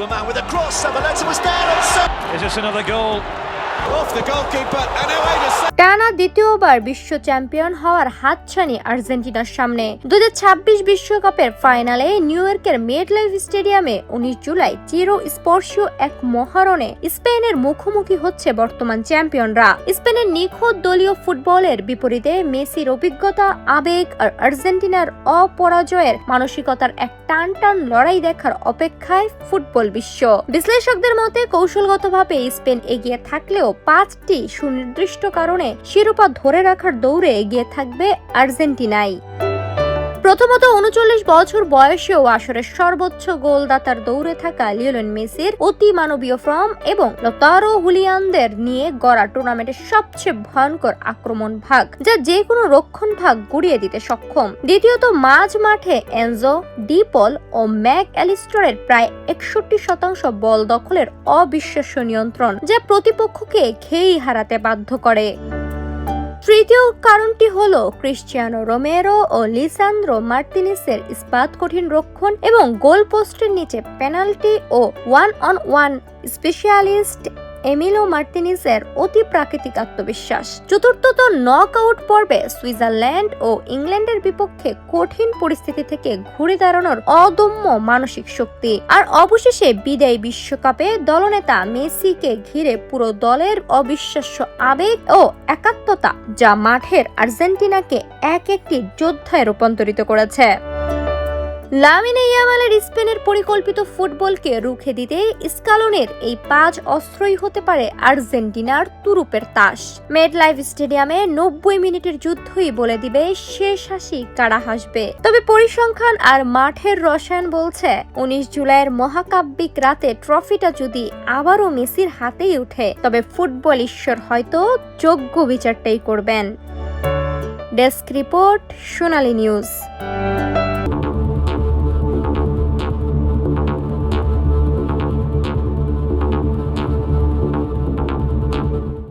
Superman with a cross. Sabaleta was there. Is this another goal? Off the goalkeeper and away to টানা দ্বিতীয়বার বিশ্ব champion হওয়ার হাতছানি আর্জেন্টিনার সামনে। 2026 বিশ্বকাপের ফাইনালে নিউ ইয়র্কের মেডলাইফ স্টেডিয়ামে 19 জুলাই চিরস্পর্শীয় এক মহারণে স্পেনের মুখোমুখি হচ্ছে বর্তমান চ্যাম্পিয়নরা। স্পেনের নিখুঁত দলীয় ফুটবলের বিপরীতে মেসির অভিজ্ঞতা, আবেগ আর আর্জেন্টিনার অপরাজয়ের মানসিকতার এক টান লড়াই দেখার অপেক্ষায় ফুটবল বিশ্ব। বিশ্লেষকদের মতে কৌশলগতভাবে স্পেন এগিয়ে থাকলেও 5টি সুনির্দিষ্ট কারণে শিরোপা ধরে রাখার দৌড়ে এগিয়ে থাকবে আর্জেন্টিনাই। প্রথমত 39 বছর বয়সেও আসরের সর্বোচ্চ গোলদাতার দৌড়ে থাকা লিওনেল মেসির অতি মানবীয় ফর্ম এবং লতারো হুলিয়ানদের নিয়ে গড়া টুর্নামেন্টের সবচেয়ে ভয়ঙ্কর আক্রমণ ভাগ, যা যে কোনো রক্ষণ ভাগ গুড়িয়ে দিতে সক্ষম। দ্বিতীয়ত মাঝ মাঠে এনজো, ডি পল ও ম্যাক অ্যালিস্টারের প্রায় 61% বল দখলের অবিশ্বাস্য নিয়ন্ত্রণ, যা প্রতিপক্ষকে খেয়েই হারাতে বাধ্য করে। তৃতীয় কারণটি হলো ক্রিস্টিয়ানো রোমেরো ও লিসান্দ্রো মার্তিনেসের ইস্পাত কঠিন রক্ষণ এবং গোলপোস্টের নিচে পেনাল্টি ও 1-on-1 স্পেশালিস্ট এমিলো মার্তিনেসের অতি প্রাকৃতিক আত্মবিশ্বাস। চতুর্থত নকআউট পর্বে সুইজারল্যান্ড ও ইংল্যান্ডের বিপক্ষে কঠিন পরিস্থিতি থেকে ঘুরে দাঁড়ানোর অদম্য মানসিক শক্তি। আর অবশেষে বিদায়ী বিশ্বকাপে দলনেতা মেসিকে ঘিরে পুরো দলের অবিশ্বাস্য আবেগ ও একাত্মতা, যা মাঠের আর্জেন্টিনাকে একটি যোদ্ধায় রূপান্তরিত করেছে। লামিনে ইয়ামালের স্পেনের পরিকল্পিত ফুটবলকে রুখে দিতে স্কালোনের এই 5 অস্ত্রই হতে পারে আর্জেন্টিনার তুরুপের তাস। মেডলাইফ স্টেডিয়ামে 90 মিনিটের যুদ্ধই বলে দিবে শেষ হাসি কারা হাসবে। তবে পরিসংখ্যান আর মাঠের রসায়ন বলছে 19 জুলাইয়ের মহাকাব্যিক রাতে ট্রফিটা যদি আবারও মেসির হাতেই উঠে, তবে ফুটবল ঈশ্বর হয়তো যোগ্য বিচারটাই করবেন। ডেস্ক রিপোর্ট, সোনালী নিউজ।